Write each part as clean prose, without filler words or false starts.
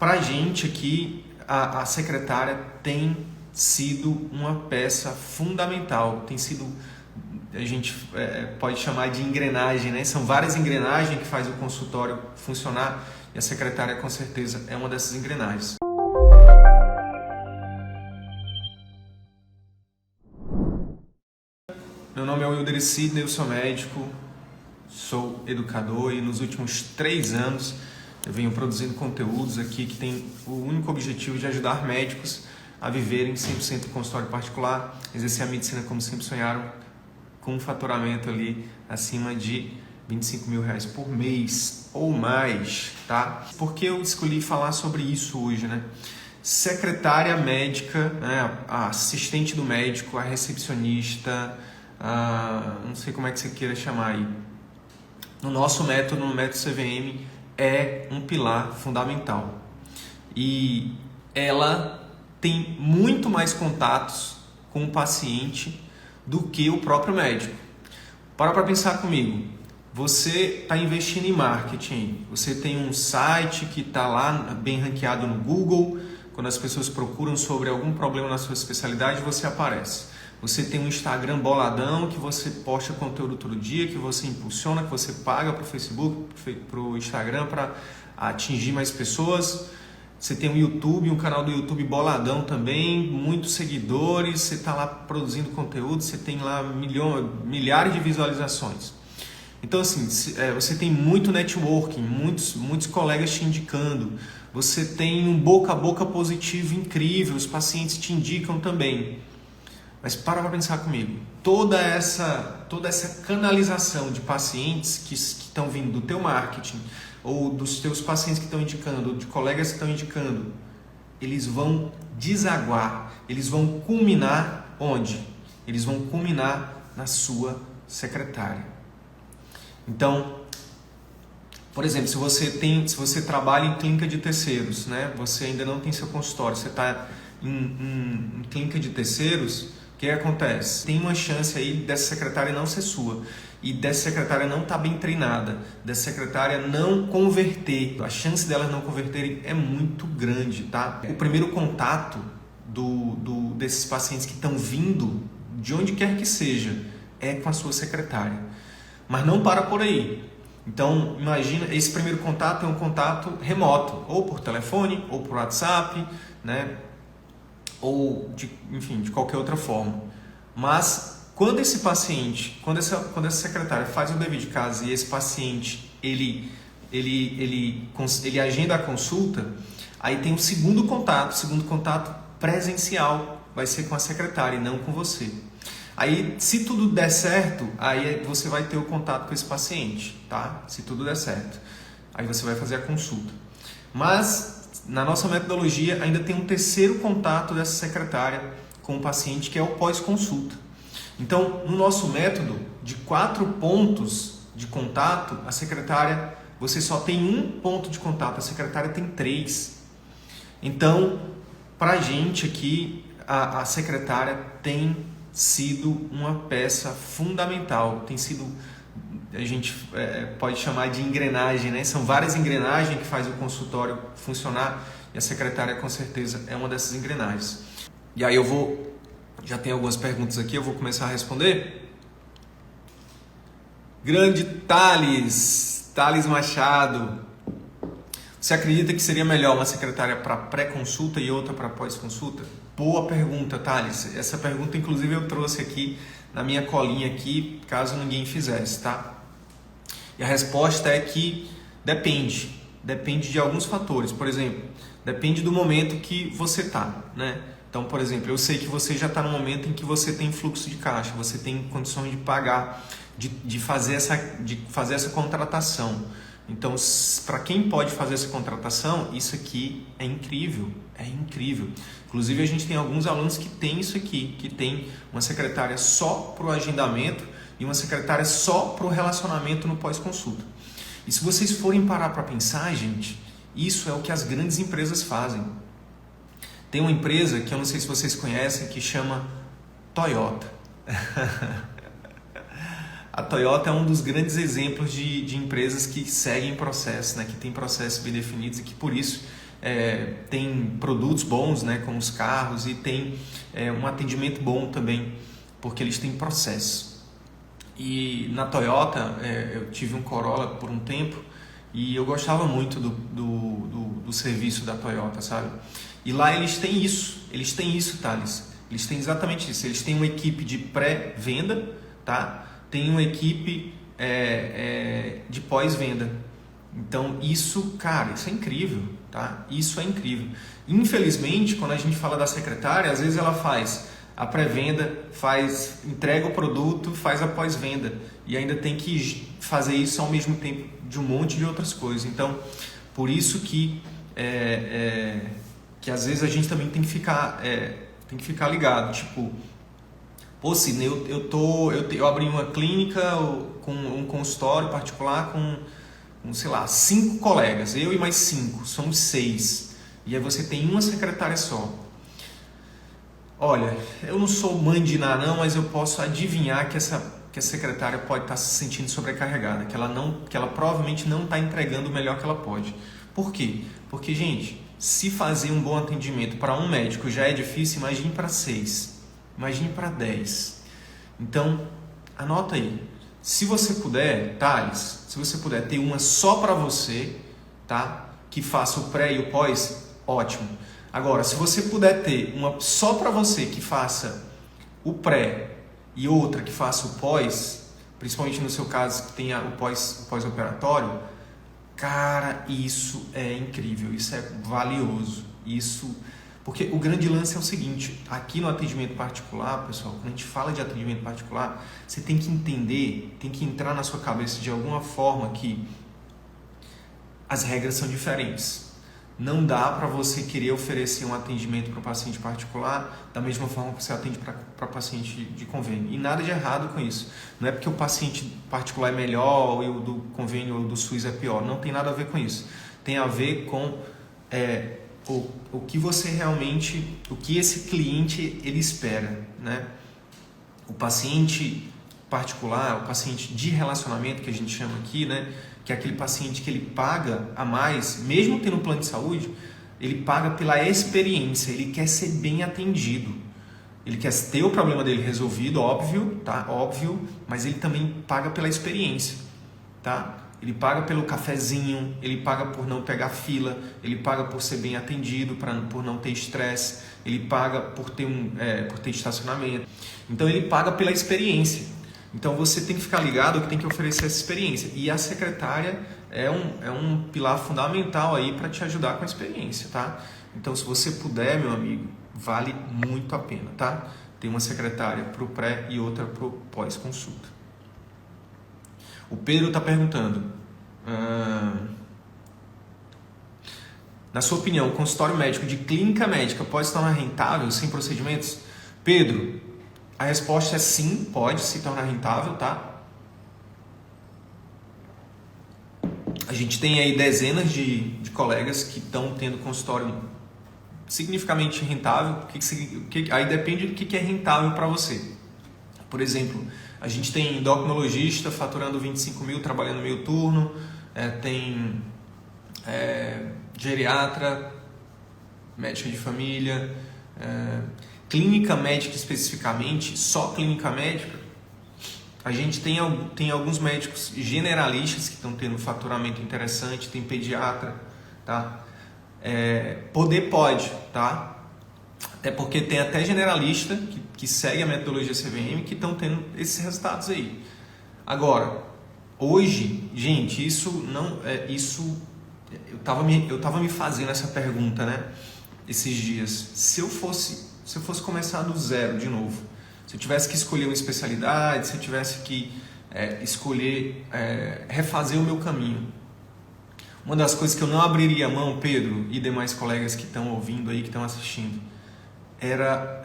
para a gente aqui, a secretária tem sido uma peça fundamental, tem sido, a gente pode chamar de engrenagem, né? São várias engrenagens que fazem o consultório funcionar e a secretária com certeza é uma dessas engrenagens. Meu nome é Wilder Sidney, eu sou médico, sou educador e nos últimos 3 anos eu venho produzindo conteúdos aqui que tem o único objetivo de ajudar médicos a viverem 100% em consultório particular, exercer a medicina como sempre sonharam, com um faturamento ali acima de R$25 mil por mês ou mais, tá? Por que eu escolhi falar sobre isso hoje, né? Secretária médica, né? A assistente do médico, a recepcionista, não sei como é que você queira chamar aí. No nosso método, no método CVM, é um pilar fundamental. E ela tem muito mais contatos com o paciente do que o próprio médico. Para pensar comigo. Você está investindo em marketing. Você tem um site que está lá bem ranqueado no Google. Quando as pessoas procuram sobre algum problema na sua especialidade, você aparece. Você tem um Instagram boladão que você posta conteúdo todo dia, que você impulsiona, que você paga para o Facebook, para o Instagram para atingir mais pessoas. Você tem um YouTube, um canal do YouTube boladão também, muitos seguidores, você está lá produzindo conteúdo, você tem lá milhares de visualizações. Então assim, você tem muito networking, muitos colegas te indicando, você tem um boca a boca positivo incrível, os pacientes te indicam também. Mas para pensar comigo, toda essa canalização de pacientes que estão vindo do teu marketing, ou dos teus pacientes que estão indicando, ou de colegas que estão indicando, eles vão desaguar, eles vão culminar onde? Eles vão culminar na sua secretária. Então, por exemplo, se você trabalha em clínica de terceiros, né? Você ainda não tem seu consultório, você está em clínica de terceiros, o que acontece? Tem uma chance aí dessa secretária não ser sua e dessa secretária não estar bem treinada, dessa secretária não converter. A chance delas não converterem é muito grande, tá? O primeiro contato desses pacientes que estão vindo, de onde quer que seja, é com a sua secretária. Mas não para por aí. Então, imagina, esse primeiro contato é um contato remoto, ou por telefone, ou por WhatsApp, né? Ou de qualquer outra forma. Mas quando esse paciente, quando essa secretária faz o dever de casa e esse paciente ele agenda a consulta, aí tem o segundo contato presencial, vai ser com a secretária e não com você. Aí, se tudo der certo, aí você vai ter o contato com esse paciente, tá? Se tudo der certo, aí você vai fazer a consulta. Mas na nossa metodologia ainda tem um terceiro contato dessa secretária com o paciente, que é o pós-consulta. Então, no nosso método de 4 pontos de contato, a secretária, você só tem um ponto de contato, a secretária tem 3. Então, para a gente aqui, a secretária tem sido uma peça fundamental, tem sido, a gente pode chamar de engrenagem, né? São várias engrenagens que fazem o consultório funcionar e a secretária com certeza é uma dessas engrenagens. E aí já tem algumas perguntas aqui, eu vou começar a responder. Grande Thales Machado, você acredita que seria melhor uma secretária para pré-consulta e outra para pós-consulta? Boa pergunta, Thales. Essa pergunta, inclusive, eu trouxe aqui na minha colinha aqui, caso ninguém fizesse, tá? E a resposta é que depende de alguns fatores. Por exemplo, depende do momento que você está, né? Então, por exemplo, eu sei que você já está no momento em que você tem fluxo de caixa, você tem condições de pagar, de fazer essa contratação. Então, para quem pode fazer essa contratação, isso aqui é incrível, é incrível. Inclusive, a gente tem alguns alunos que tem isso aqui, que tem uma secretária só para o agendamento e uma secretária só para o relacionamento no pós-consulta. E se vocês forem parar para pensar, gente, isso é o que as grandes empresas fazem. Tem uma empresa que eu não sei se vocês conhecem, que chama Toyota. A Toyota é um dos grandes exemplos de empresas que seguem processos, né? Que tem processos bem definidos e que por isso tem produtos bons, né, como os carros, e tem um atendimento bom também, porque eles têm processo. E na Toyota, eu tive um Corolla por um tempo e eu gostava muito do serviço da Toyota, sabe? E lá eles têm isso, Thales. Eles têm exatamente isso. Eles têm uma equipe de pré-venda, tá? Tem uma equipe de pós-venda. Então isso, cara, isso é incrível, tá? Isso é incrível. Infelizmente, quando a gente fala da secretária, às vezes ela faz a pré-venda, entrega o produto, faz a pós-venda e ainda tem que fazer isso ao mesmo tempo de um monte de outras coisas. Então, por isso que às vezes a gente também tem que ficar ligado, tipo, pô, Sidney, eu abri uma clínica com um consultório particular com, sei lá, 5 colegas, eu e mais 5, somos 6, e aí você tem uma secretária só. Olha, eu não sou mãe de nada não, mas eu posso adivinhar que a secretária pode estar se sentindo sobrecarregada, que ela provavelmente não está entregando o melhor que ela pode. Por quê? Porque, gente, se fazer um bom atendimento para um médico já é difícil, imagine para 6, imagine para 10. Então, anota aí. Se você puder, Thales, se você puder ter uma só para você, tá? Que faça o pré e o pós, ótimo. Agora, se você puder ter uma só para você que faça o pré e outra que faça o pós, principalmente no seu caso que tenha o pós-operatório, cara, isso é incrível, isso é valioso, porque o grande lance é o seguinte, aqui no atendimento particular, pessoal, quando a gente fala de atendimento particular, você tem que entender, tem que entrar na sua cabeça de alguma forma que as regras são diferentes. Não dá para você querer oferecer um atendimento para o paciente particular da mesma forma que você atende para paciente de convênio. E nada de errado com isso. Não é porque o paciente particular é melhor e o do convênio ou do SUS é pior. Não tem nada a ver com isso. Tem a ver com o que você realmente, o que esse cliente ele espera, né? O paciente particular, o paciente de relacionamento que a gente chama aqui, né? Que é aquele paciente que ele paga a mais, mesmo tendo um plano de saúde, ele paga pela experiência, ele quer ser bem atendido. Ele quer ter o problema dele resolvido, óbvio, tá? Óbvio, mas ele também paga pela experiência, tá? Ele paga pelo cafezinho, ele paga por não pegar fila, ele paga por ser bem atendido, por não ter estresse, ele paga por ter estacionamento. Então ele paga pela experiência. Então você tem que ficar ligado que tem que oferecer essa experiência. E a secretária é um pilar fundamental aí para te ajudar com a experiência, tá? Então se você puder, meu amigo, vale muito a pena, tá? Tem uma secretária para o pré e outra para o pós-consulta. O Pedro está perguntando, na sua opinião, o consultório médico de clínica médica pode se tornar rentável sem procedimentos? Pedro, a resposta é sim, pode se tornar rentável, tá? A gente tem aí dezenas de colegas que estão tendo consultório significativamente rentável. Aí depende do que é rentável para você. Por exemplo, a gente tem endocrinologista faturando 25 mil, trabalhando meio turno, tem geriatra, médica de família, clínica médica especificamente, só clínica médica. A gente tem alguns médicos generalistas que estão tendo um faturamento interessante, tem pediatra, tá? Pode, tá? Até porque tem até generalista que segue a metodologia CVM que estão tendo esses resultados aí. Agora, hoje, gente, eu tava me fazendo essa pergunta, né? Esses dias. Se eu fosse começar do zero de novo, se eu tivesse que escolher uma especialidade, se eu tivesse que escolher refazer o meu caminho, uma das coisas que eu não abriria mão, Pedro e demais colegas que estão ouvindo aí, que estão assistindo, era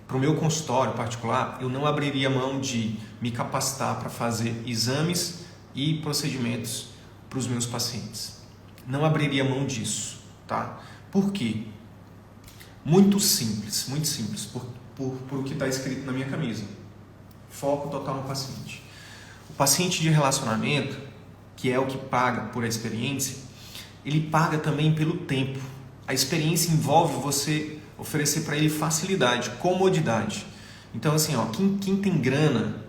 para o meu consultório particular, eu não abriria mão de me capacitar para fazer exames e procedimentos para os meus pacientes. Não abriria mão disso, tá? Por quê? Muito simples, por o que está escrito na minha camisa. Foco total no paciente. O paciente de relacionamento, que é o que paga por a experiência, ele paga também pelo tempo. A experiência envolve você oferecer para ele facilidade, comodidade. Então, assim, ó, quem tem grana,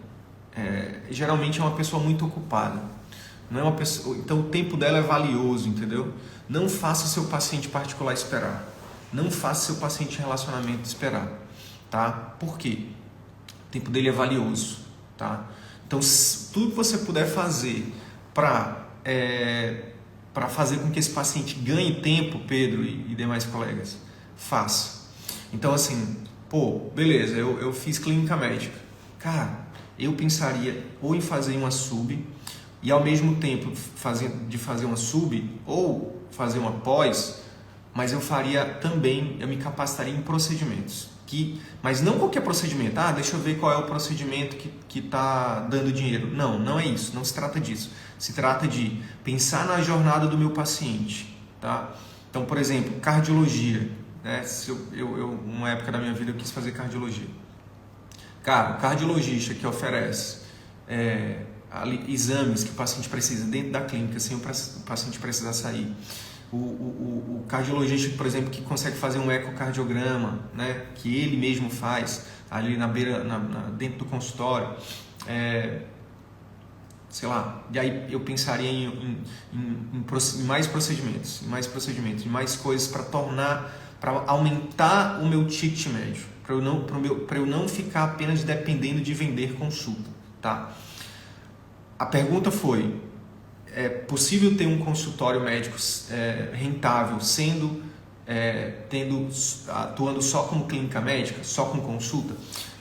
geralmente é uma pessoa muito ocupada. Não é uma pessoa, então o tempo dela é valioso, entendeu? Não faça seu paciente particular esperar. Não faça seu paciente em relacionamento esperar, tá? Por quê? O tempo dele é valioso, tá? Então, tudo que você puder fazer para fazer com que esse paciente ganhe tempo, Pedro e demais colegas, faça. Então, assim, beleza, eu fiz clínica médica. Cara, eu pensaria ou em fazer uma sub e ao mesmo tempo de fazer uma sub ou fazer uma pós, mas eu me capacitaria em procedimentos. Mas não qualquer procedimento. Deixa eu ver qual é o procedimento que está dando dinheiro. Não é isso, não se trata disso. Se trata de pensar na jornada do meu paciente, tá? Então, por exemplo, cardiologia, né? Uma época da minha vida eu quis fazer cardiologia. Cara, o cardiologista que oferece exames que o paciente precisa dentro da clínica, sem o paciente precisar sair. O cardiologista, por exemplo, que consegue fazer um ecocardiograma, né, que ele mesmo faz ali na beira, dentro do consultório, sei lá, e aí eu pensaria em mais procedimentos, em mais coisas para aumentar o meu ticket médio, para eu não ficar apenas dependendo de vender consulta, tá? A pergunta foi: é possível ter um consultório médico rentável atuando só como clínica médica, só com consulta?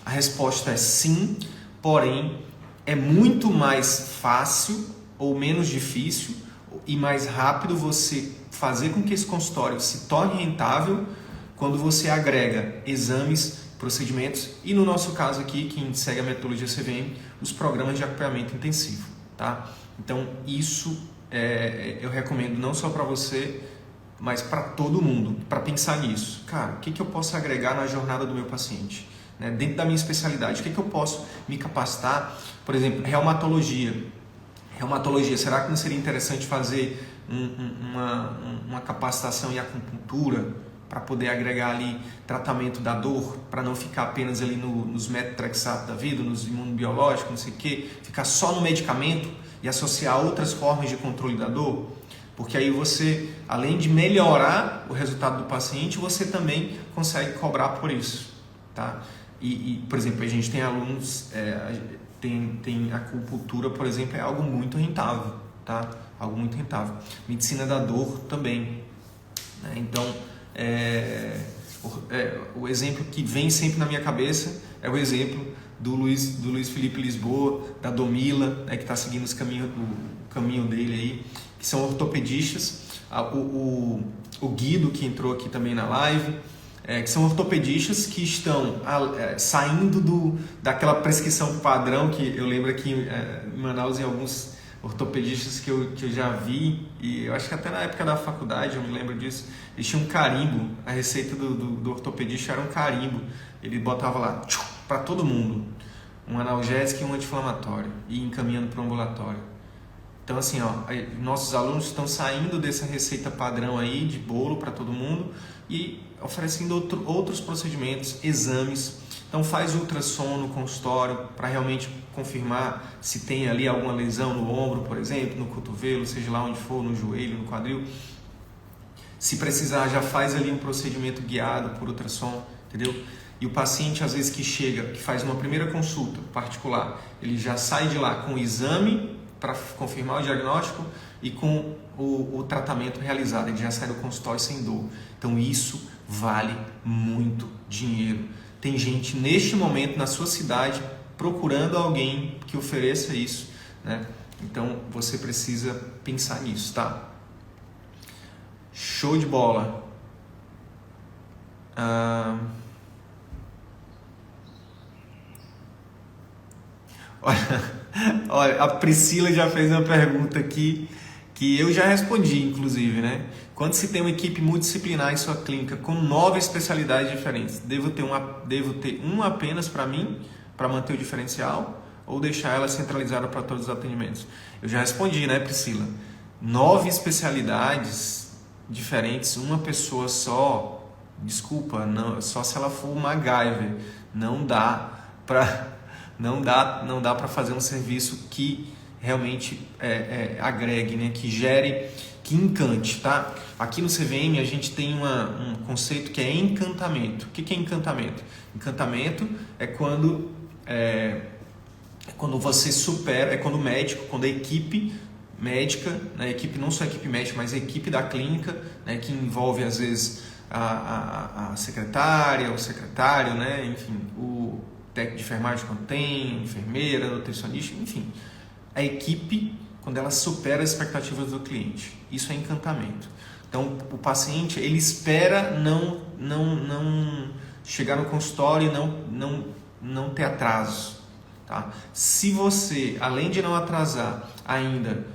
A resposta é sim, porém é muito mais fácil ou menos difícil e mais rápido você fazer com que esse consultório se torne rentável quando você agrega exames, procedimentos e, no nosso caso aqui, quem segue a metodologia CVM, os programas de acompanhamento intensivo, tá? Então, isso eu recomendo não só para você, mas para todo mundo, para pensar nisso. Cara, o que eu posso agregar na jornada do meu paciente? Né? Dentro da minha especialidade, o que eu posso me capacitar? Por exemplo, reumatologia. Será que não seria interessante fazer uma capacitação em acupuntura para poder agregar ali tratamento da dor, para não ficar apenas ali nos metotrexato da vida, nos imunobiológicos, não sei o que, ficar só no medicamento e associar outras formas de controle da dor? Porque aí você, além de melhorar o resultado do paciente, você também consegue cobrar por isso, tá? Por exemplo, a gente tem alunos, tem acupuntura, por exemplo, é algo muito rentável, tá? Algo muito rentável. Medicina da dor também, né? Então, o exemplo que vem sempre na minha cabeça é o exemplo do Luiz Felipe Lisboa, da Domila, né, que está seguindo o caminho dele aí, que são ortopedistas, o Guido, que entrou aqui também na live, que são ortopedistas que estão saindo daquela prescrição padrão que eu lembro aqui em Manaus, em alguns ortopedistas que eu já vi, e eu acho que até na época da faculdade eu me lembro disso, eles tinham um carimbo, a receita do ortopedista era um carimbo, ele botava lá para todo mundo, um analgésico e um anti-inflamatório, e encaminhando para o ambulatório. Então, assim, nossos alunos estão saindo dessa receita padrão aí de bolo para todo mundo e oferecendo outros procedimentos, exames. Então, faz ultrassom no consultório para realmente confirmar se tem ali alguma lesão no ombro, por exemplo, no cotovelo, seja lá onde for, no joelho, no quadril. Se precisar, já faz ali um procedimento guiado por ultrassom, entendeu? E o paciente, às vezes, que faz uma primeira consulta particular, ele já sai de lá com o exame para confirmar o diagnóstico e com o tratamento realizado, ele já sai do consultório sem dor. Então, isso vale muito dinheiro. Tem gente neste momento na sua cidade procurando alguém que ofereça isso, né? Então você precisa pensar nisso, tá? Show de bola. Olha, a Priscila já fez uma pergunta aqui que eu já respondi, inclusive, né? Quando se tem uma equipe multidisciplinar em sua clínica com 9 especialidades diferentes, devo ter uma apenas para mim, para manter o diferencial, ou deixar ela centralizada para todos os atendimentos? Eu já respondi, né, Priscila? 9 especialidades diferentes, uma pessoa só, desculpa, não, só se ela for uma MacGyver, não dá para fazer um serviço que realmente agregue, né? Que gere, que encante, tá? Aqui no CVM a gente tem um conceito que é encantamento. O que é encantamento? Encantamento é quando você supera, quando o médico, quando a equipe médica, né, a equipe, não só a equipe médica, mas a equipe da clínica, né, que envolve às vezes a secretária, o secretário, né, enfim, o técnico de enfermagem quando tem, enfermeira, nutricionista, enfim, a equipe, quando ela supera as expectativas do cliente. Isso é encantamento. Então, o paciente, ele espera não chegar no consultório e não ter atrasos. Tá? Se você, além de não atrasar, ainda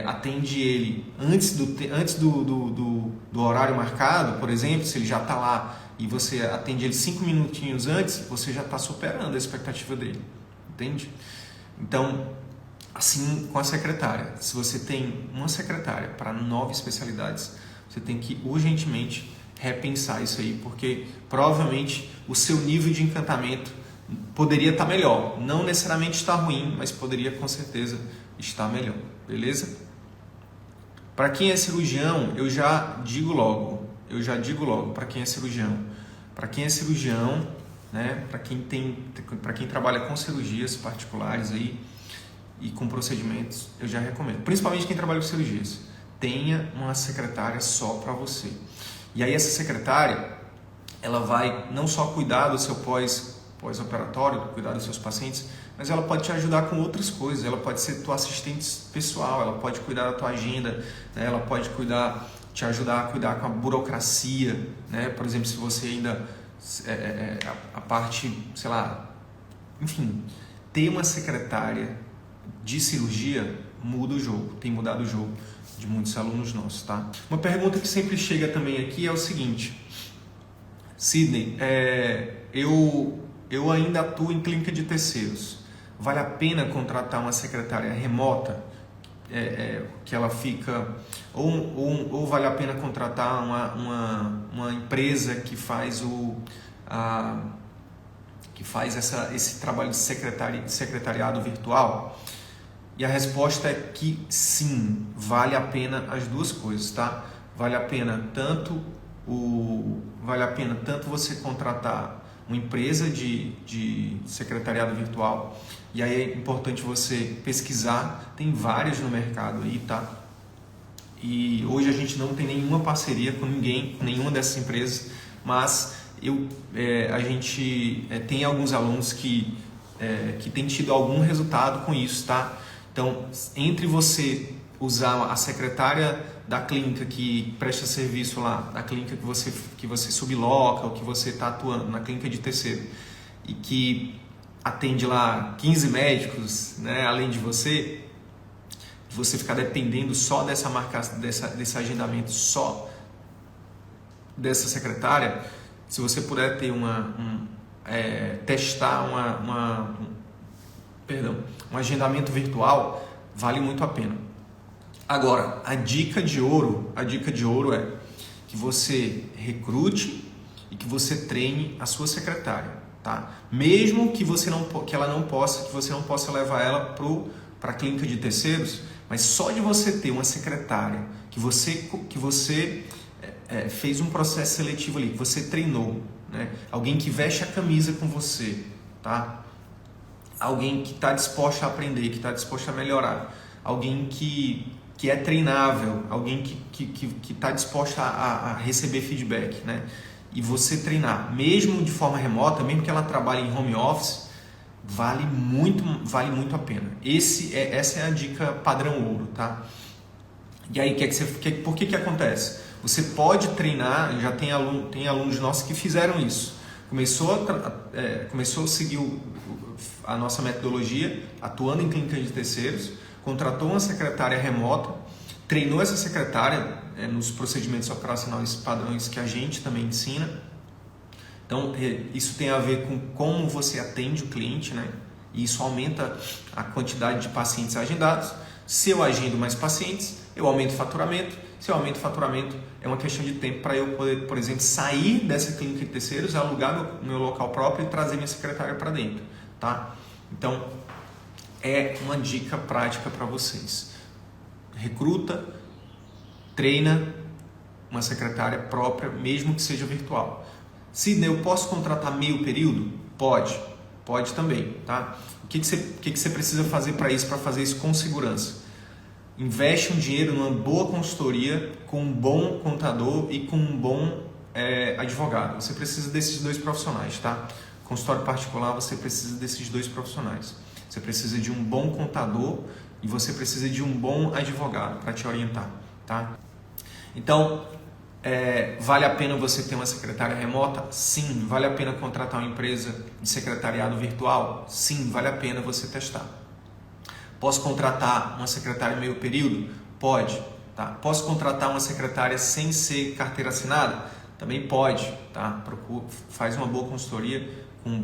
atende ele antes do horário marcado, por exemplo, se ele já está lá e você atende ele 5 minutinhos antes, você já está superando a expectativa dele. Entende? Então, assim com a secretária. Se você tem uma secretária para 9 especialidades, você tem que urgentemente repensar isso aí, porque provavelmente o seu nível de encantamento poderia estar melhor. Não necessariamente está ruim, mas poderia com certeza estar melhor. Beleza? Para quem é cirurgião, eu já digo logo, para quem é cirurgião, né, para quem trabalha com cirurgias particulares aí e com procedimentos, eu já recomendo. Principalmente quem trabalha com cirurgias, tenha uma secretária só para você. E aí essa secretária, ela vai não só cuidar do seu pós-operatório, cuidar dos seus pacientes, mas ela pode te ajudar com outras coisas. Ela pode ser tua assistente pessoal, ela pode cuidar da tua agenda, né? Ela pode te ajudar a cuidar com a burocracia, né? Por exemplo, se você ainda a parte, sei lá, enfim, ter uma secretária de cirurgia muda o jogo, tem mudado o jogo de muitos alunos nossos, tá? Uma pergunta que sempre chega também aqui é o seguinte: Sidney, eu ainda atuo em clínica de terceiros. Vale a pena contratar uma secretária remota, que ela fica, ou vale a pena contratar uma empresa que faz esse trabalho de secretariado virtual? E a resposta é que sim, vale a pena as duas coisas, tá? Vale a pena tanto você contratar uma empresa de secretariado virtual, e aí é importante você pesquisar, tem várias no mercado aí, tá? E hoje a gente não tem nenhuma parceria com ninguém, com nenhuma dessas empresas, mas a gente tem alguns alunos que têm tido algum resultado com isso, tá? Então, entre você usar a secretária da clínica que presta serviço lá, da clínica que você subloca, ou que você está atuando na clínica de terceiro, e que atende lá 15 médicos, né, além de você ficar dependendo só dessa marcação, desse agendamento só dessa secretária. Se você puder ter testar um agendamento virtual, vale muito a pena. Agora, a dica de ouro é que você recrute e que você treine a sua secretária, tá? Mesmo que você não possa levar ela para a clínica de terceiros, mas só de você ter uma secretária que você fez um processo seletivo ali, que você treinou, né? Alguém que veste a camisa com você, tá? Alguém que está disposto a aprender, que está disposto a melhorar, alguém que é treinável, alguém que está disposto a receber feedback, né? E você treinar, mesmo de forma remota, mesmo que ela trabalhe em home office, vale muito a pena. Essa é a dica padrão ouro, tá? E aí, por que acontece? Você pode treinar, já tem alunos nossos que fizeram isso. Começou a seguir a nossa metodologia, atuando em clínica de terceiros, contratou uma secretária remota, treinou essa secretária nos procedimentos operacionais padrões que a gente também ensina. Então, isso tem a ver com como você atende o cliente, né? E isso aumenta a quantidade de pacientes agendados. Se eu agendo mais pacientes, eu aumento o faturamento. Se eu aumento o faturamento, é uma questão de tempo para eu poder, por exemplo, sair dessa clínica de terceiros, alugar meu local próprio e trazer minha secretária para dentro, tá? Então, é uma dica prática para vocês. Recruta, treina uma secretária própria, mesmo que seja virtual. Sidney, eu posso contratar meio período? Pode também, tá? O que você precisa fazer para isso, para fazer isso com segurança? Investe um dinheiro numa boa consultoria, com um bom contador e com um bom advogado. Você precisa desses dois profissionais, tá? Consultório particular, você precisa desses dois profissionais. Você precisa de um bom contador e você precisa de um bom advogado para te orientar, tá? Então, vale a pena você ter uma secretária remota? Sim. Vale a pena contratar uma empresa de secretariado virtual? Sim, vale a pena você testar. Posso contratar uma secretária meio período? Pode. Tá? Posso contratar uma secretária sem ser carteira assinada? Também pode. Tá? Faz uma boa consultoria com um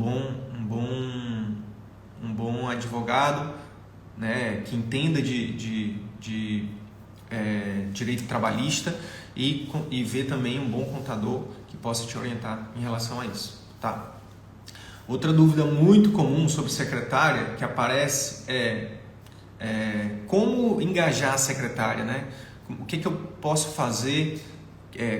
bom advogado, né, que entenda de direito trabalhista e ver também um bom contador que possa te orientar em relação a isso. Tá? Outra dúvida muito comum sobre secretária que aparece é como engajar a secretária, né? O que eu posso fazer,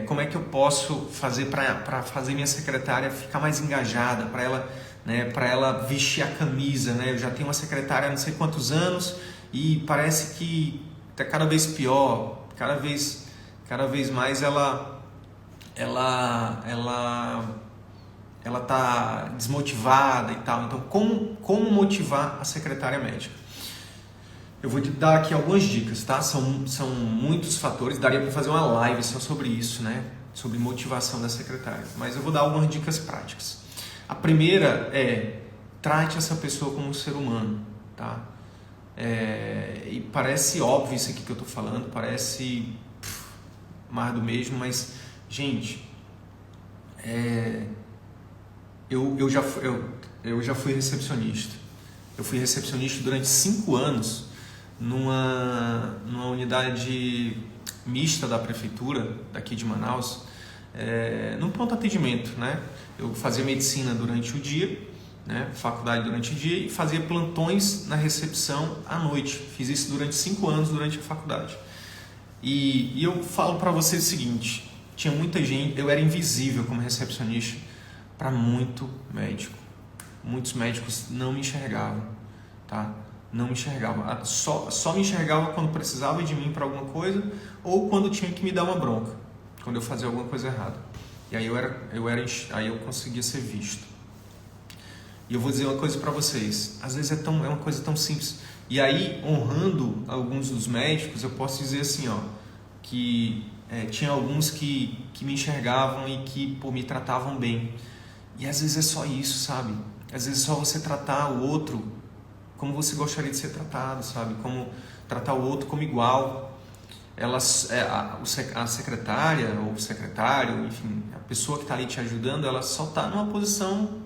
como é que eu posso fazer para fazer minha secretária ficar mais engajada, para ela, né, para ela vestir a camisa, né? Eu já tenho uma secretária há não sei quantos anos e parece que está cada vez pior, cada vez mais ela está desmotivada e tal. Então, como motivar a secretária médica? Eu vou te dar aqui algumas dicas, tá? São muitos fatores, daria para fazer uma live só sobre isso, né? Sobre motivação da secretária, mas eu vou dar algumas dicas práticas. A primeira trate essa pessoa como um ser humano, tá? E parece óbvio isso aqui que eu tô falando, parece mais do mesmo, mas, gente, eu já fui recepcionista. Eu fui recepcionista durante 5 anos numa unidade mista da prefeitura daqui de Manaus, num pronto atendimento, né? Eu fazia medicina durante o dia, né? Faculdade durante o dia e fazia plantões na recepção à noite. Fiz isso durante 5 anos durante a faculdade. E eu falo para vocês o seguinte: tinha muita gente, eu era invisível como recepcionista para muito médico. Muitos médicos não me enxergavam, tá? Não me enxergavam. Só me enxergavam quando precisava de mim para alguma coisa ou quando tinha que me dar uma bronca, quando eu fazia alguma coisa errada. E aí aí eu conseguia ser visto. E eu vou dizer uma coisa para vocês: às vezes é uma coisa tão simples. E aí, honrando alguns dos médicos, eu posso dizer assim, ó, que tinha alguns que me enxergavam e que me tratavam bem. E às vezes é só isso, sabe? Às vezes é só você tratar o outro como você gostaria de ser tratado, sabe? Como tratar o outro como igual. A secretária ou o secretário, enfim, a pessoa que está ali te ajudando, ela só está numa posição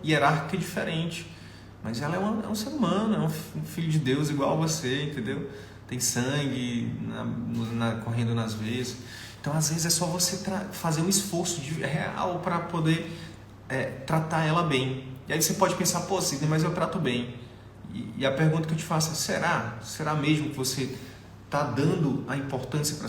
hierárquica diferente. Mas ela é um ser humano, é um filho de Deus igual a você, entendeu? Tem sangue correndo nas veias. Então, às vezes, é só você fazer um esforço real para poder tratar ela bem. E aí você pode pensar, pô, Sidney, mas eu trato bem. E a pergunta que eu te faço é, será mesmo que você está dando a importância para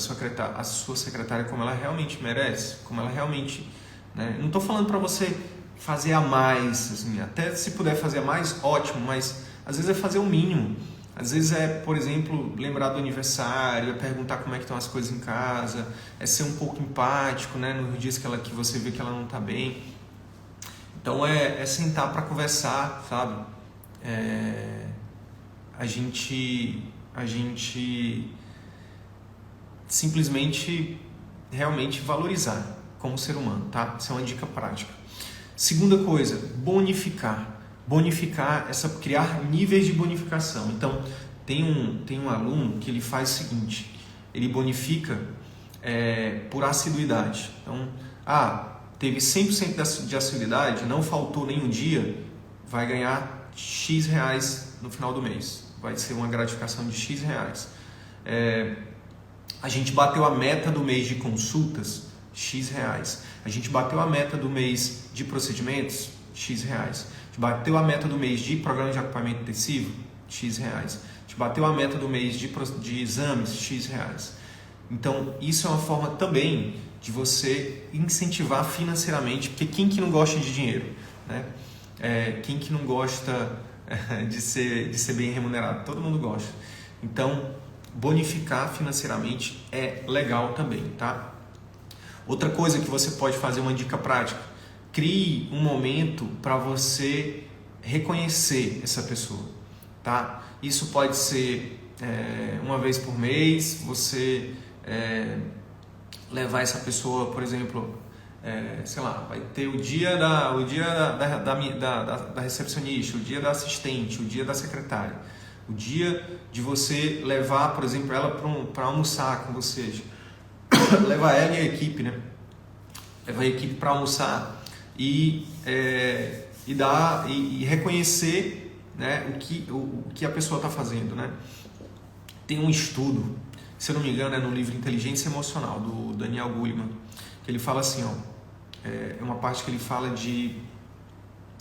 a sua secretária como ela realmente merece? Como ela realmente... né? Não estou falando para você fazer a mais, assim, até se puder fazer a mais, ótimo, mas às vezes é fazer o mínimo. Às vezes por exemplo, lembrar do aniversário, perguntar como é que estão as coisas em casa, ser um pouco empático, né, nos dias que você vê que ela não está bem. Então sentar para conversar, sabe? A gente simplesmente realmente valorizar como ser humano, tá? Isso é uma dica prática. Segunda coisa, bonificar. Criar níveis de bonificação. Então, tem um aluno que ele faz o seguinte: ele bonifica por assiduidade. Então, teve 100% de assiduidade, não faltou nenhum dia, vai ganhar X reais no final do mês. Vai ser uma gratificação de X reais. A gente bateu a meta do mês de consultas, X reais. A gente bateu a meta do mês de procedimentos, X reais. A gente bateu a meta do mês de programa de acompanhamento intensivo, X reais. A gente bateu a meta do mês de exames, X reais. Então, isso é uma forma também de você incentivar financeiramente, porque quem que não gosta de dinheiro, né? Quem que não gosta de ser bem remunerado? Todo mundo gosta. Então, bonificar financeiramente é legal também, tá? Outra coisa que você pode fazer, uma dica prática, crie um momento para você reconhecer essa pessoa, tá? Isso pode ser uma vez por mês, você levar essa pessoa, por exemplo, sei lá, vai ter o dia da recepcionista, o dia da assistente, o dia da secretária, o dia de você levar, por exemplo, ela para almoçar com vocês, levar ela e a equipe, né? Levar a equipe para almoçar e reconhecer, né, o que a pessoa está fazendo, né? Tem um estudo, se eu não me engano, é no livro Inteligência Emocional, do Daniel Goleman, que ele fala assim, ó, é uma parte que ele fala de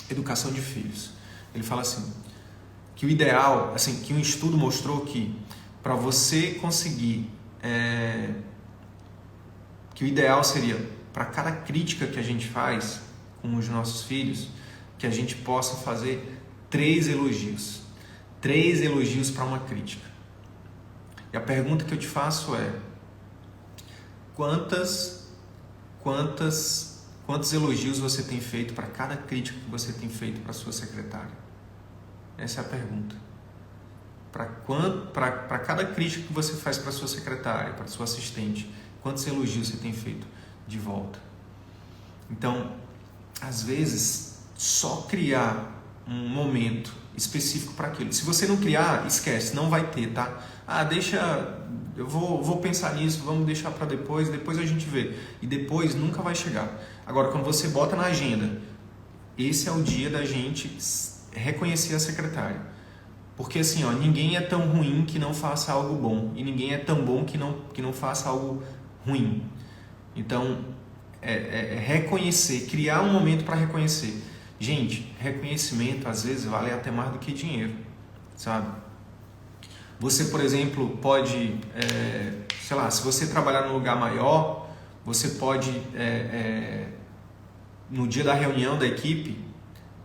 educação de filhos. Ele fala assim, que o ideal, assim, que um estudo mostrou que para você conseguir, que o ideal seria, para cada crítica que a gente faz com os nossos filhos, que a gente possa fazer 3 elogios. 3 elogios para uma crítica. E a pergunta que eu te faço é: quantos elogios você tem feito para cada crítica que você tem feito para sua secretária? Essa é a pergunta. Para cada crítica que você faz para sua secretária, para sua assistente, quantos elogios você tem feito de volta? Então, às vezes, só criar um momento específico para aquilo. Se você não criar, esquece, não vai ter, tá? Eu vou pensar nisso, vamos deixar para depois a gente vê. E depois nunca vai chegar. Agora, quando você bota na agenda, esse é o dia da gente reconhecer a secretária. Porque assim, ó, ninguém é tão ruim que não faça algo bom. E ninguém é tão bom que não faça algo ruim. Então, reconhecer, criar um momento para reconhecer. Gente, reconhecimento às vezes vale até mais do que dinheiro, sabe? Você, por exemplo, pode, sei lá, se você trabalhar num lugar maior, você pode, no dia da reunião da equipe,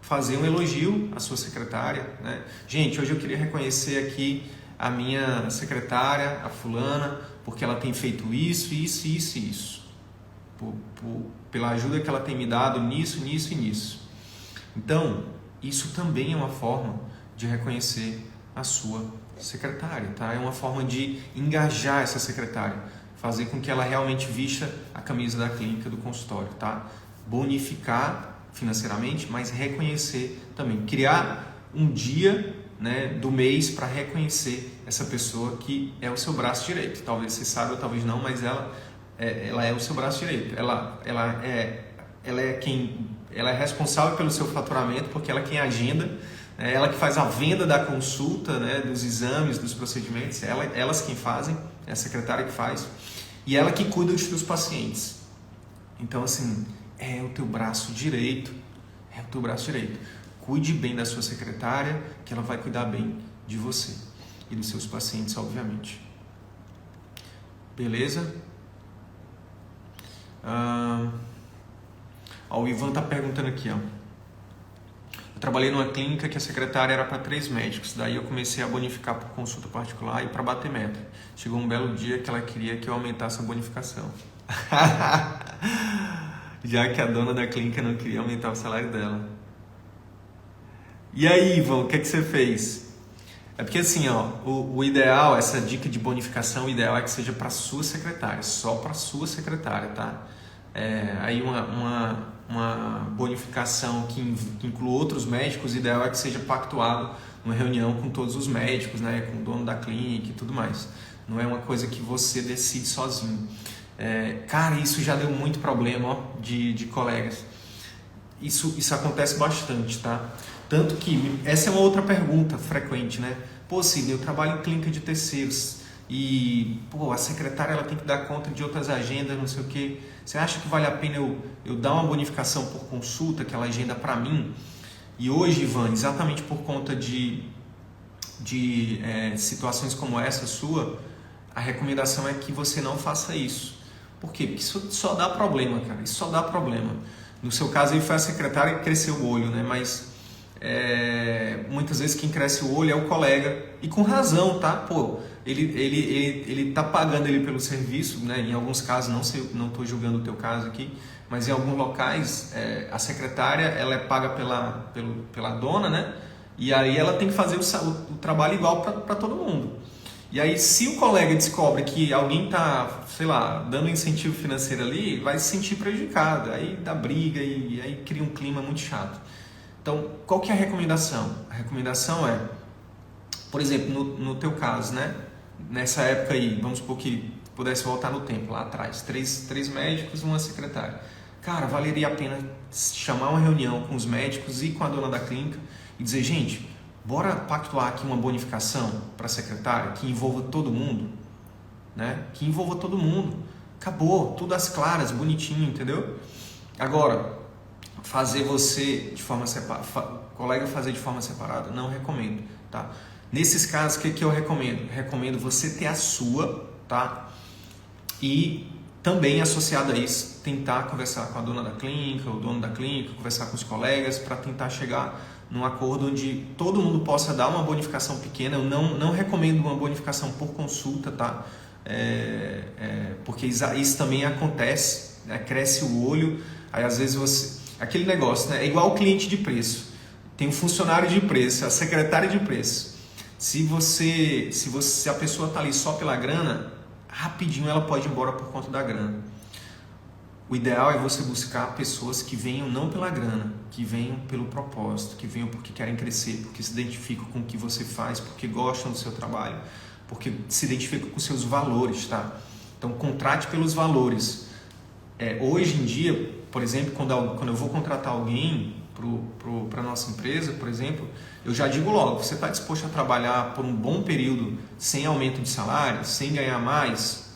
fazer um elogio à sua secretária, né? Gente, hoje eu queria reconhecer aqui a minha secretária, a fulana, porque ela tem feito isso, isso, isso e isso. Pela ajuda que ela tem me dado nisso, nisso e nisso. Então, isso também é uma forma de reconhecer a sua secretária, tá? É uma forma de engajar essa secretária, fazer com que ela realmente vista a camisa da clínica, do consultório, tá? Bonificar financeiramente, mas reconhecer também, criar um dia, né, do mês para reconhecer essa pessoa que é o seu braço direito. Talvez você saiba ou talvez não, mas ela é o seu braço direito. Ela é responsável pelo seu faturamento, porque ela é quem agenda, ela que faz a venda da consulta, né, dos exames, dos procedimentos, elas quem fazem, é a secretária que faz, e ela que cuida dos teus pacientes. Então, assim, é o teu braço direito, Cuide bem da sua secretária, que ela vai cuidar bem de você e dos seus pacientes, obviamente. Beleza? O Ivan está perguntando aqui, ó. Eu trabalhei numa clínica que a secretária era para 3 médicos, daí eu comecei a bonificar por consulta particular e para bater meta. Chegou um belo dia que ela queria que eu aumentasse a bonificação. Já que a dona da clínica não queria aumentar o salário dela. E aí, Ivan, o que você fez? É porque assim, ó, o ideal, essa dica de bonificação, o ideal é que seja para sua secretária, só para sua secretária, tá? Aí uma bonificação que inclua outros médicos, o ideal é que seja pactuado numa reunião com todos os médicos, né, com o dono da clínica e tudo mais. Não é uma coisa que você decide sozinho. Cara, isso já deu muito problema, ó, de colegas. Isso acontece bastante, tá? Tanto que essa é uma outra pergunta frequente, né? Pô, Sidney, eu trabalho em clínica de terceiros. e pô, a secretária ela tem que dar conta de outras agendas, não sei o que. Você acha que vale a pena eu dar uma bonificação por consulta, aquela agenda para mim? E hoje, Ivan, exatamente por conta de situações como essa sua, a recomendação é que você não faça isso. Por quê? Porque isso só dá problema, cara. Isso só dá problema. No seu caso aí foi a secretária que cresceu o olho, né? Mas muitas vezes quem cresce o olho é o colega. E com razão, tá? Pô, ele tá pagando ele pelo serviço, né? Em alguns casos, não estou julgando o teu caso aqui, mas em alguns locais a secretária ela é paga pela dona, né? E aí ela tem que fazer o trabalho igual para todo mundo. E aí se o colega descobre que alguém está, sei lá, dando incentivo financeiro ali, vai se sentir prejudicado, aí dá briga e aí cria um clima muito chato. Então, qual que é a recomendação? A recomendação é, por exemplo, no teu caso, né? Nessa época aí, vamos supor que pudesse voltar no tempo, lá atrás, três médicos e uma secretária. Cara, valeria a pena chamar uma reunião com os médicos e com a dona da clínica e dizer, gente, bora pactuar aqui uma bonificação para a secretária que envolva todo mundo, né? Que envolva todo mundo. Acabou, tudo às claras, bonitinho, entendeu? Agora, fazer você de forma separada, colega fazer de forma separada, não recomendo, tá? Nesses casos, o que eu recomendo? Recomendo você ter a sua, tá? E também associado a isso, tentar conversar com a dona da clínica, o dono da clínica, conversar com os colegas para tentar chegar num acordo onde todo mundo possa dar uma bonificação pequena. Eu não recomendo uma bonificação por consulta, tá? Porque isso também acontece, né? Cresce o olho, aí às vezes você... Aquele negócio, né? É igual o cliente de preço. Tem o funcionário de preço, a secretária de preço. Se a pessoa está ali só pela grana, rapidinho ela pode ir embora por conta da grana. O ideal é você buscar pessoas que venham não pela grana, que venham pelo propósito, que venham porque querem crescer, porque se identificam com o que você faz, porque gostam do seu trabalho, porque se identificam com seus valores, tá? Então, contrate pelos valores. Hoje em dia, por exemplo, quando eu vou contratar alguém para a nossa empresa, por exemplo, eu já digo logo, você está disposto a trabalhar por um bom período sem aumento de salário, sem ganhar mais,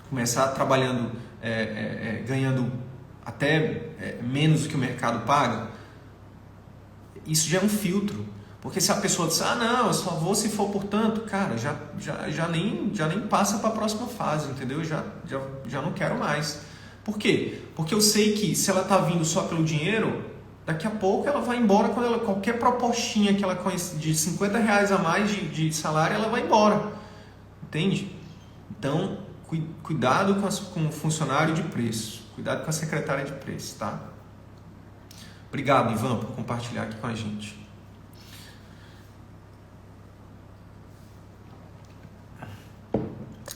começar trabalhando, ganhando até menos do que o mercado paga? Isso já é um filtro. Porque se a pessoa diz, não, eu só vou se for por tanto, cara, já nem passa para a próxima fase, entendeu? Já não quero mais. Por quê? Porque eu sei que se ela está vindo só pelo dinheiro, daqui a pouco ela vai embora, qualquer propostinha que ela conhece de R$50 a mais de salário, ela vai embora. Entende? Então, cuidado com o funcionário de preço, cuidado com a secretária de preço, tá? Obrigado, Ivan, por compartilhar aqui com a gente.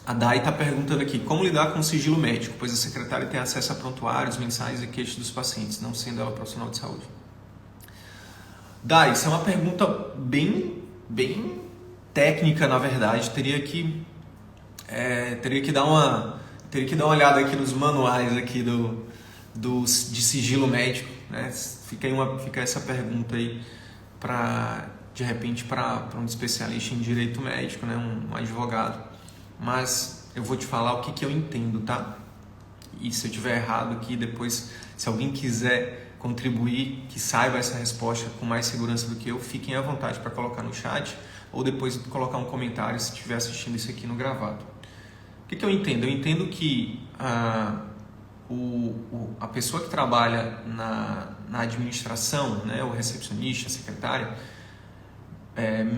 A Dai está perguntando aqui, como lidar com o sigilo médico, pois a secretária tem acesso a prontuários, mensagens e queixas dos pacientes, não sendo ela profissional de saúde. Dai, isso é uma pergunta bem técnica, na verdade. Teria que dar uma olhada aqui nos manuais aqui de sigilo médico, né? Fica essa pergunta aí de repente para um especialista em direito médico, né? Um advogado. Mas eu vou te falar o que eu entendo, tá? E se eu tiver errado aqui, depois, se alguém quiser contribuir, que saiba essa resposta com mais segurança do que eu, fiquem à vontade para colocar no chat ou depois colocar um comentário se estiver assistindo isso aqui no gravado. O que eu entendo? Eu entendo que a pessoa que trabalha na administração, né, o recepcionista, a secretária,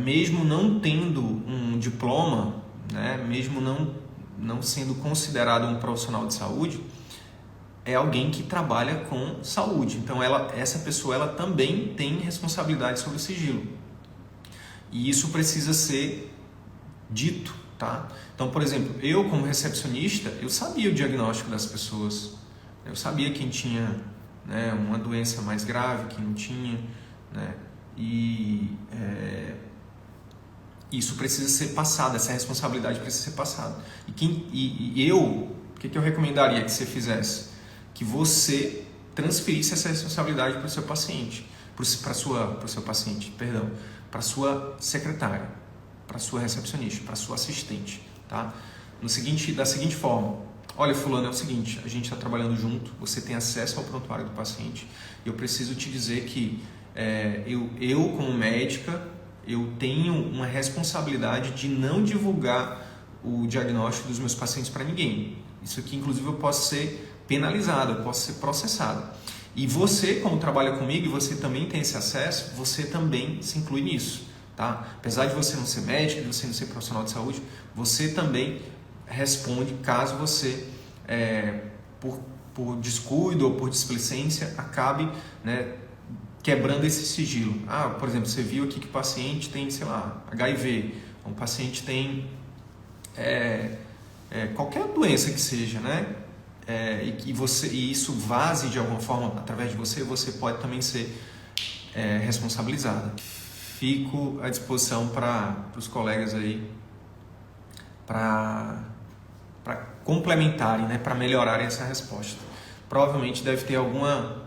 mesmo não tendo um diploma, né, mesmo não sendo considerado um profissional de saúde, é alguém que trabalha com saúde. Então, essa pessoa ela também tem responsabilidade sobre o sigilo. E isso precisa ser dito, tá? Então, por exemplo, eu como recepcionista, eu sabia o diagnóstico das pessoas. Eu sabia quem tinha, né, uma doença mais grave, quem não tinha, né? E isso precisa ser passado, essa responsabilidade precisa ser passada. O que eu recomendaria que você fizesse? Que você transferisse essa responsabilidade para o seu paciente, para sua secretária, sua recepcionista, para sua assistente, tá? Da seguinte forma: olha, fulano, é o seguinte, a gente está trabalhando junto, você tem acesso ao prontuário do paciente, eu preciso te dizer que eu como médica, eu tenho uma responsabilidade de não divulgar o diagnóstico dos meus pacientes para ninguém. Isso aqui, inclusive, eu posso ser penalizado, eu posso ser processado. E você, como trabalha comigo e você também tem esse acesso, você também se inclui nisso, tá? Apesar de você não ser médico, de você não ser profissional de saúde, você também responde caso você, por descuido ou por displicência, acabe, né, quebrando esse sigilo. Por exemplo, você viu aqui que o paciente tem, sei lá, HIV, um paciente tem qualquer doença que seja, né? E isso vaze de alguma forma através de você, você pode também ser responsabilizado. Fico à disposição para os colegas aí, para complementarem, né? Para melhorarem essa resposta. Provavelmente deve ter alguma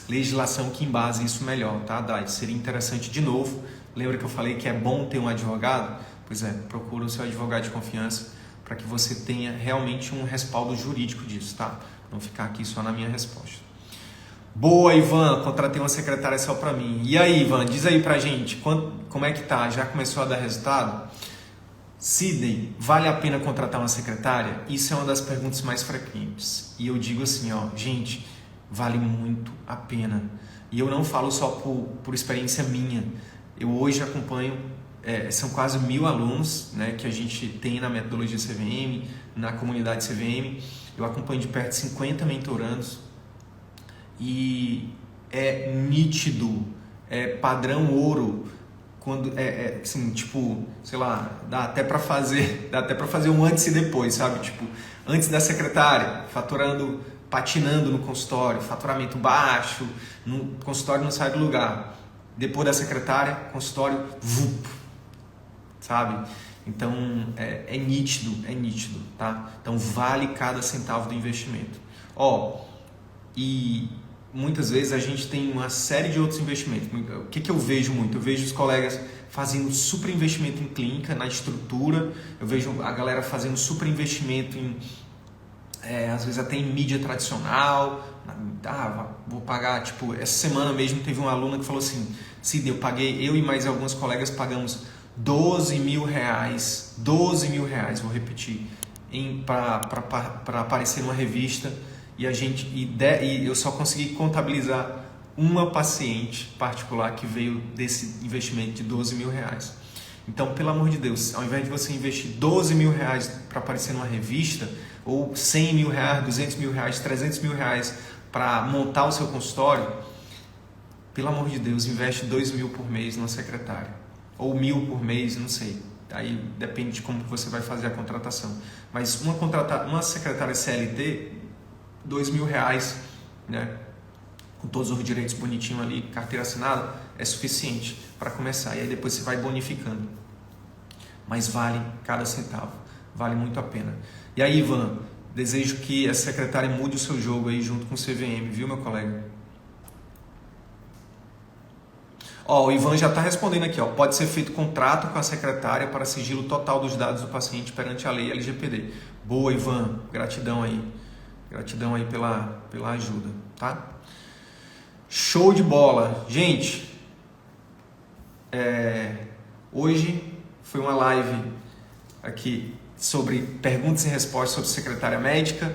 legislação que embase isso melhor, tá, Dai? Seria interessante de novo. Lembra que eu falei que é bom ter um advogado? Pois procura o seu advogado de confiança para que você tenha realmente um respaldo jurídico disso, tá? Não ficar aqui só na minha resposta. Boa, Ivan, contratei uma secretária só para mim. E aí, Ivan, diz aí pra gente, como é que tá? Já começou a dar resultado? Sidney, vale a pena contratar uma secretária? Isso é uma das perguntas mais frequentes. E eu digo assim, gente, vale muito a pena. E eu não falo só por experiência minha. Eu hoje acompanho, são quase 1000 alunos, né, que a gente tem na metodologia CVM, na comunidade CVM. Eu acompanho de perto 50 mentorandos e é nítido, é padrão ouro. Quando assim, tipo, sei lá, dá até para fazer um antes e depois, sabe? Tipo, antes da secretária, faturando, patinando no consultório, faturamento baixo, no consultório não sai do lugar. Depois da secretária, consultório, vup, sabe? Então, é nítido, tá? Então, vale cada centavo do investimento. E muitas vezes a gente tem uma série de outros investimentos. O que eu vejo muito? Eu vejo os colegas fazendo super investimento em clínica, na estrutura. Eu vejo a galera fazendo super investimento em, às vezes até em mídia tradicional. Vou pagar, tipo, essa semana mesmo teve uma aluna que falou assim: Sidney, eu e mais alguns colegas pagamos 12 mil reais, vou repetir, para aparecer numa revista. E eu só consegui contabilizar uma paciente particular que veio desse investimento de 12 mil reais. Então, pelo amor de Deus, ao invés de você investir 12 mil reais para aparecer numa revista, ou 100 mil reais, 200 mil reais, 300 mil reais para montar o seu consultório, pelo amor de Deus, investe 2 mil por mês numa secretária, ou 1.000 por mês, não sei. Aí depende de como você vai fazer a contratação. Mas uma secretária CLT, 2 mil reais, né, com todos os direitos bonitinho ali, carteira assinada, é suficiente para começar. E aí depois você vai bonificando. Mas vale cada centavo, vale muito a pena. E aí, Ivan, desejo que a secretária mude o seu jogo aí junto com o CVM, viu, meu colega? O Ivan já está respondendo aqui, pode ser feito contrato com a secretária para sigilo total dos dados do paciente perante a lei LGPD. Boa, Ivan, gratidão aí. Gratidão aí pela ajuda, tá? Show de bola! Gente, hoje foi uma live aqui sobre perguntas e respostas sobre secretária médica.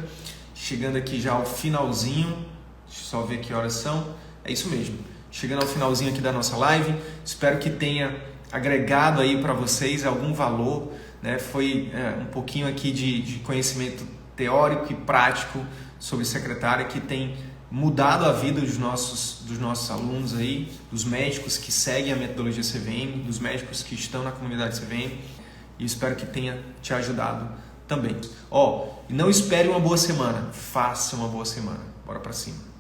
Chegando aqui já ao finalzinho, deixa eu só ver que horas são. É isso mesmo, chegando ao finalzinho aqui da nossa live. Espero que tenha agregado aí para vocês algum valor, né? Foi um pouquinho aqui de conhecimento teórico e prático sobre secretária que tem mudado a vida dos nossos alunos aí, dos médicos que seguem a metodologia CVM, dos médicos que estão na comunidade CVM, e espero que tenha te ajudado também. E não espere uma boa semana, faça uma boa semana. Bora pra cima.